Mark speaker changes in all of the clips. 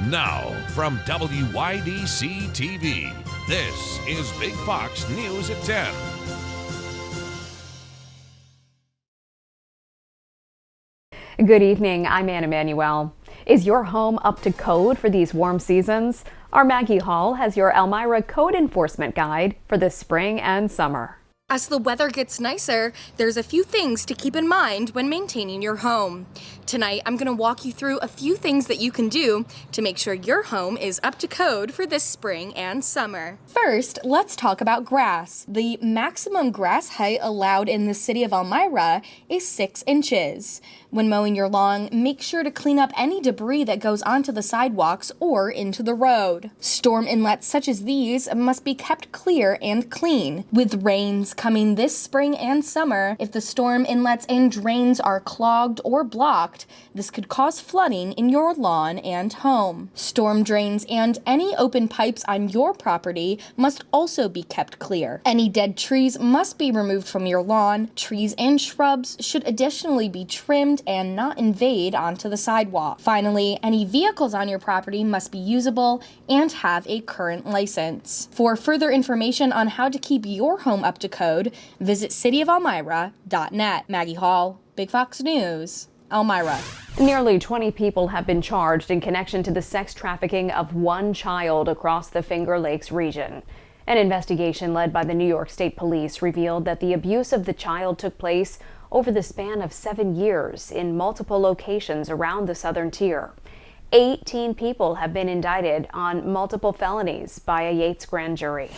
Speaker 1: Now, from WYDC TV, this is Big Fox News at 10.
Speaker 2: Good evening, I'm Ann Emanuel. Is your home up to code for these warm seasons? Our Maggie Hall has your Elmira Code Enforcement Guide for the spring and summer.
Speaker 3: As the weather gets nicer, there's a few things to keep in mind when maintaining your home. Tonight, I'm going to walk you through a few things that you can do to make sure your home is up to code for this spring and summer. First, let's talk about grass. The maximum grass height allowed in the city of Elmira is 6 inches. When mowing your lawn, make sure to clean up any debris that goes onto the sidewalks or into the road. Storm inlets such as these must be kept clear and clean. With rains coming this spring and summer, if the storm inlets and drains are clogged or blocked, this could cause flooding in your lawn and home. Storm drains and any open pipes on your property must also be kept clear. Any dead trees must be removed from your lawn. Trees and shrubs should additionally be trimmed and not invade onto the sidewalk. Finally, any vehicles on your property must be usable and have a current license. For further information on how to keep your home up to code, visit cityofelmira.net. Maggie Hall, Big Fox News, Elmira.
Speaker 2: Nearly 20 people have been charged in connection to the sex trafficking of one child across the Finger Lakes region. An investigation led by the New York State Police revealed that the abuse of the child took place over the span of 7 years in multiple locations around the Southern Tier. 18 people have been indicted on multiple felonies by a Yates grand jury.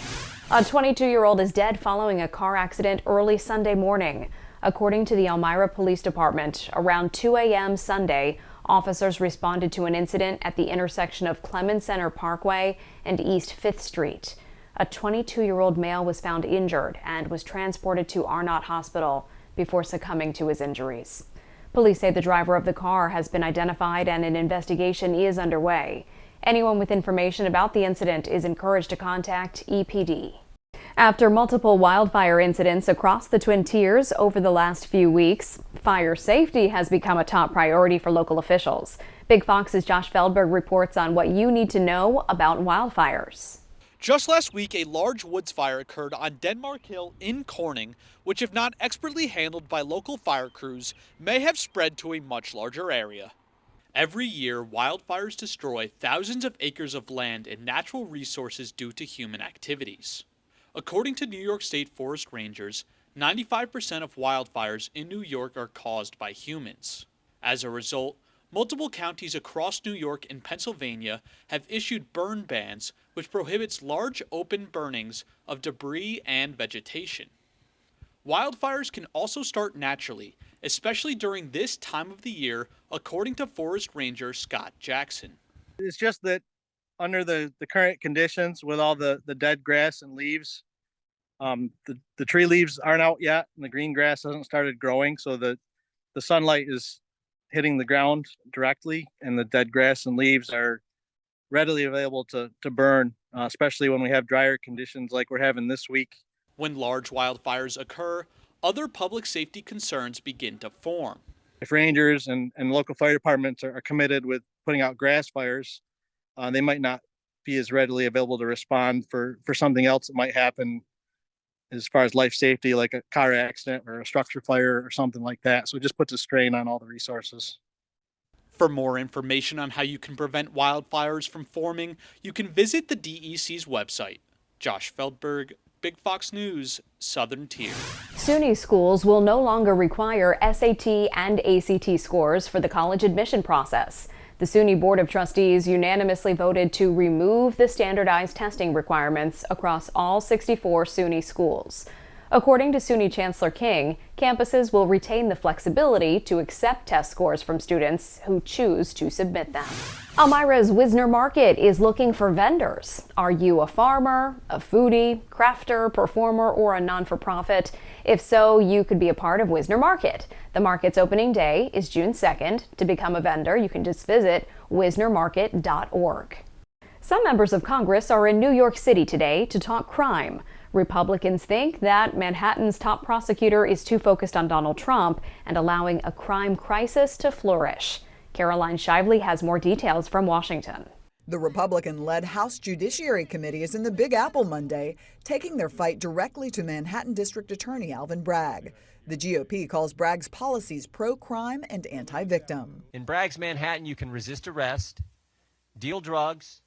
Speaker 2: A 22-year-old is dead following a car accident early Sunday morning. According to the Elmira Police Department, around 2 a.m. Sunday, officers responded to an incident at the intersection of Clemens Center Parkway and East 5th Street. A 22-year-old male was found injured and was transported to Arnott Hospital before succumbing to his injuries. Police say the driver of the car has been identified and an investigation is underway. Anyone with information about the incident is encouraged to contact EPD. After multiple wildfire incidents across the Twin Tiers over the last few weeks, fire safety has become a top priority for local officials. Big Fox's Josh Feldberg reports on what you need to know about wildfires.
Speaker 4: Just last week, a large woods fire occurred on Denmark Hill in Corning, which, if not expertly handled by local fire crews, may have spread to a much larger area. Every year, wildfires destroy thousands of acres of land and natural resources due to human activities. According to New York State Forest Rangers, 95% of wildfires in New York are caused by humans. As a result, multiple counties across New York and Pennsylvania have issued burn bans, which prohibits large open burnings of debris and vegetation. Wildfires can also start naturally, especially during this time of the year, according to Forest Ranger Scott Jackson.
Speaker 5: It's just that under the current conditions with all the dead grass and leaves, the tree leaves aren't out yet and the green grass hasn't started growing, so the sunlight is hitting the ground directly and the dead grass and leaves are readily available to burn, especially when we have drier conditions like we're having this week.
Speaker 4: When large wildfires occur, other public safety concerns begin to form.
Speaker 5: If rangers and local fire departments are committed with putting out grass fires, they might not be as readily available to respond for something else that might happen as far as life safety, like a car accident or a structure fire or something like that. So it just puts a strain on all the resources.
Speaker 4: For more information on how you can prevent wildfires from forming, you can visit the DEC's website. Josh Feldberg, Big Fox News, Southern Tier.
Speaker 2: SUNY schools will no longer require SAT and ACT scores for the college admission process. The SUNY Board of Trustees unanimously voted to remove the standardized testing requirements across all 64 SUNY schools. According to SUNY Chancellor King, campuses will retain the flexibility to accept test scores from students who choose to submit them. Elmira's Wisner Market is looking for vendors. Are you a farmer, a foodie, crafter, performer, or a non-for-profit? If so, you could be a part of Wisner Market. The market's opening day is June 2nd. To become a vendor, you can just visit wisnermarket.org. Some members of Congress are in New York City today to talk crime. Republicans think that Manhattan's top prosecutor is too focused on Donald Trump and allowing a crime crisis to flourish. Caroline Shively has more details from Washington.
Speaker 6: The Republican-led House Judiciary Committee is in the Big Apple Monday, taking their fight directly to Manhattan District Attorney Alvin Bragg. The GOP calls Bragg's policies pro-crime and anti-victim.
Speaker 7: In Bragg's Manhattan, you can resist arrest, deal drugs,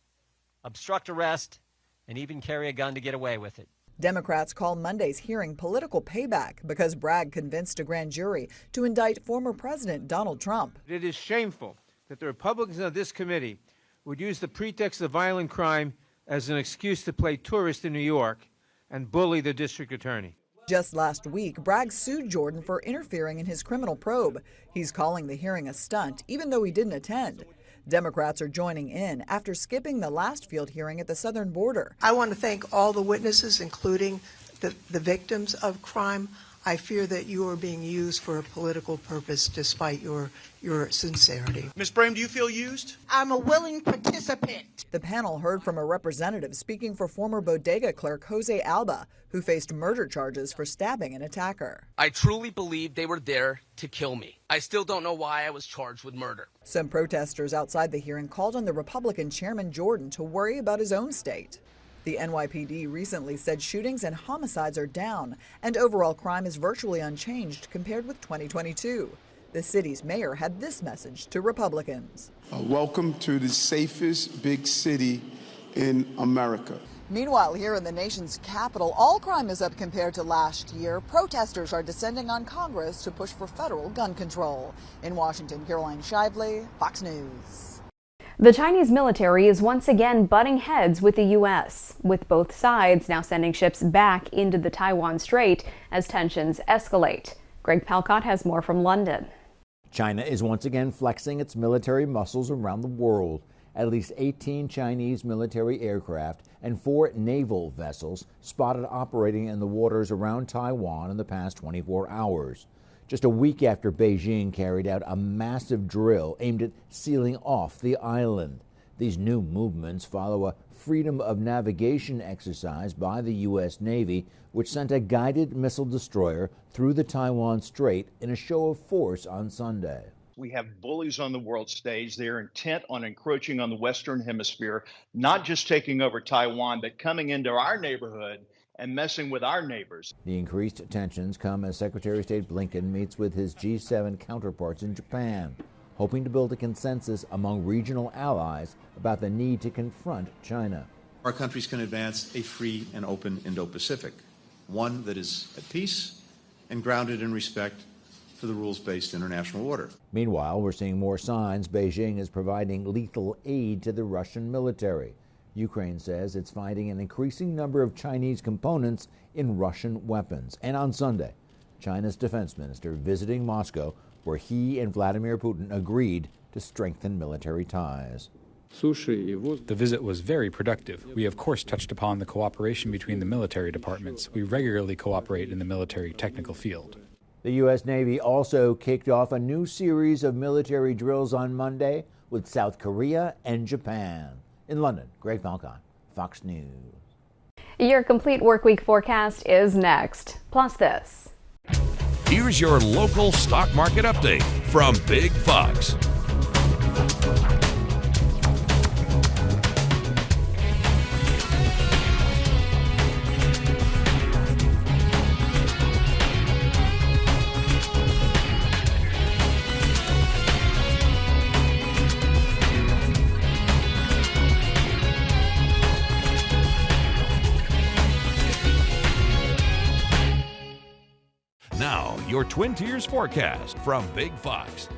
Speaker 7: obstruct arrest, and even carry a gun to get away with it.
Speaker 6: Democrats call Monday's hearing political payback because Bragg convinced a grand jury to indict former President Donald Trump.
Speaker 8: It is shameful that the Republicans of this committee would use the pretext of violent crime as an excuse to play tourist in New York and bully the district attorney.
Speaker 6: Just last week, Bragg sued Jordan for interfering in his criminal probe. He's calling the hearing a stunt, even though he didn't attend. Democrats are joining in after skipping the last field hearing at the southern border.
Speaker 9: I want to thank all the witnesses, including the victims of crime. I fear that you are being used for a political purpose despite your sincerity.
Speaker 10: Ms. Brame, do you feel used?
Speaker 9: I'm a willing participant.
Speaker 6: The panel heard from a representative speaking for former bodega clerk Jose Alba, who faced murder charges for stabbing an attacker.
Speaker 11: I truly believe they were there to kill me. I still don't know why I was charged with murder.
Speaker 6: Some protesters outside the hearing called on the Republican Chairman Jordan to worry about his own state. The NYPD recently said shootings and homicides are down, and overall crime is virtually unchanged compared with 2022. The city's mayor had this message to Republicans.
Speaker 12: Welcome to the safest big city in America.
Speaker 6: Meanwhile, here in the nation's capital, all crime is up compared to last year. Protesters are descending on Congress to push for federal gun control. In Washington, Caroline Shively, Fox News.
Speaker 2: The Chinese military is once again butting heads with the U.S., with both sides now sending ships back into the Taiwan Strait as tensions escalate. Greg Palcott has more from London.
Speaker 13: China is once again flexing its military muscles around the world. At least 18 Chinese military aircraft and 4 naval vessels spotted operating in the waters around Taiwan in the past 24 hours. Just a week after Beijing carried out a massive drill aimed at sealing off the island. These new movements follow a freedom of navigation exercise by the U.S. Navy, which sent a guided missile destroyer through the Taiwan Strait in a show of force on Sunday.
Speaker 14: We have bullies on the world stage. They're intent on encroaching on the Western Hemisphere, not just taking over Taiwan, but coming into our neighborhood and messing with our neighbors.
Speaker 13: The increased tensions come as Secretary of State Blinken meets with his G7 counterparts in Japan, hoping to build a consensus among regional allies about the need to confront China.
Speaker 15: Our countries can advance a free and open Indo-Pacific, one that is at peace and grounded in respect for the rules-based international order.
Speaker 13: Meanwhile, we're seeing more signs Beijing is providing lethal aid to the Russian military. Ukraine says it's finding an increasing number of Chinese components in Russian weapons. And on Sunday, China's defense minister visiting Moscow, where he and Vladimir Putin agreed to strengthen military ties.
Speaker 16: The visit was very productive. We, of course, touched upon the cooperation between the military departments. We regularly cooperate in the military technical field.
Speaker 13: The U.S. Navy also kicked off a new series of military drills on Monday with South Korea and Japan. In London, Greg Falcon, Fox News.
Speaker 2: Your complete workweek forecast is next. Plus this.
Speaker 1: Here's your local stock market update from Big Fox. Now, your Twin Tiers forecast from Big Fox.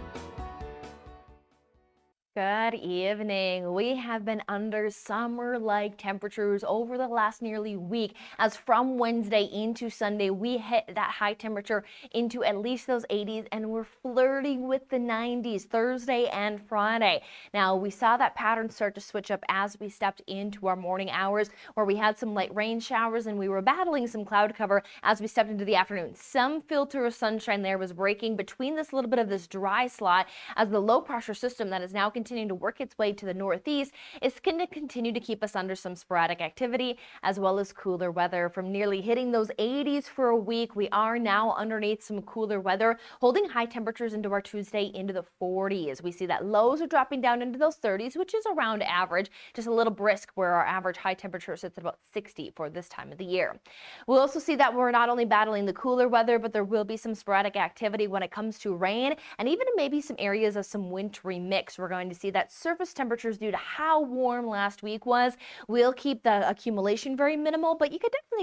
Speaker 17: Good evening. We have been under summer-like temperatures over the last nearly week, as from Wednesday into Sunday, we hit that high temperature into at least those 80s, and we're flirting with the 90s Thursday and Friday. Now, we saw that pattern start to switch up as we stepped into our morning hours, where we had some light rain showers, and we were battling some cloud cover as we stepped into the afternoon. Some filter of sunshine there was breaking between this little bit of this dry slot as the low-pressure system that is now continuing continuing to work its way to the northeast, it's going to continue to keep us under some sporadic activity as well as cooler weather. From nearly hitting those 80s for a week, we are now underneath some cooler weather, holding high temperatures into our Tuesday into the 40s. We see that lows are dropping down into those 30s, which is around average, just a little brisk where our average high temperature sits at about 60 for this time of the year. We'll also see that we're not only battling the cooler weather, but there will be some sporadic activity when it comes to rain and even maybe some areas of some wintry mix. We're going to see that surface temperatures, due to how warm last week was, will keep the accumulation very minimal, but you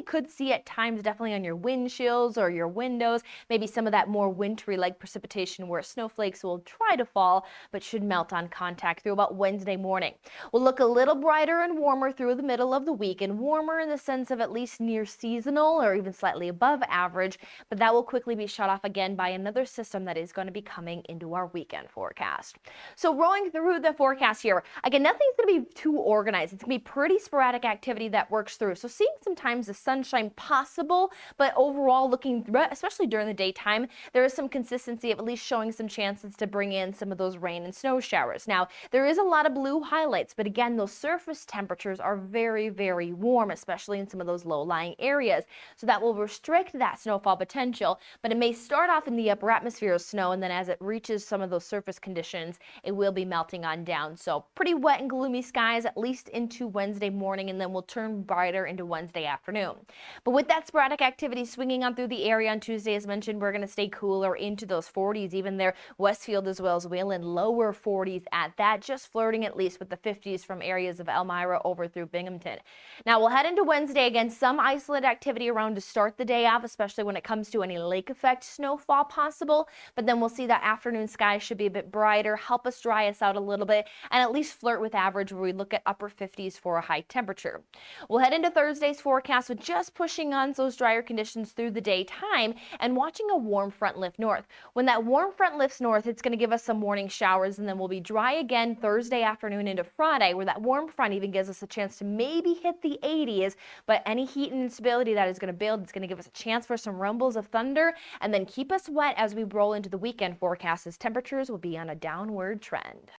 Speaker 17: could see at times definitely on your windshields or your windows, maybe some of that more wintry like precipitation where snowflakes will try to fall but should melt on contact through about Wednesday morning. We'll look a little brighter and warmer through the middle of the week, and warmer in the sense of at least near seasonal or even slightly above average, but that will quickly be shut off again by another system that is going to be coming into our weekend forecast. So rolling through the forecast here, again, nothing's going to be too organized. It's going to be pretty sporadic activity that works through. So seeing sometimes the sunshine possible, but overall looking, especially during the daytime, there is some consistency of at least showing some chances to bring in some of those rain and snow showers. Now, there is a lot of blue highlights, but again, those surface temperatures are very, very warm, especially in some of those low-lying areas. So that will restrict that snowfall potential, but it may start off in the upper atmosphere of snow, and then as it reaches some of those surface conditions, it will be melting on down. So pretty wet and gloomy skies at least into Wednesday morning, and then we'll turn brighter into Wednesday afternoon. But with that sporadic activity swinging on through the area on Tuesday, as mentioned, we're going to stay cooler into those 40s, even there Westfield as well as Wayland, lower 40s at that, just flirting at least with the 50s from areas of Elmira over through Binghamton. Now we'll head into Wednesday again, some isolated activity around to start the day off, especially when it comes to any lake effect snowfall possible, but then we'll see that afternoon skies should be a bit brighter, help us dry us out a little bit, and at least flirt with average where we look at upper 50s for a high temperature. We'll head into Thursday's forecast with just pushing on those drier conditions through the daytime and watching a warm front lift north. When that warm front lifts north, it's going to give us some morning showers, and then we'll be dry again Thursday afternoon into Friday, where that warm front even gives us a chance to maybe hit the 80s, but any heat and instability that is going to build, it's going to give us a chance for some rumbles of thunder and then keep us wet as we roll into the weekend forecast, as temperatures will be on a downward trend.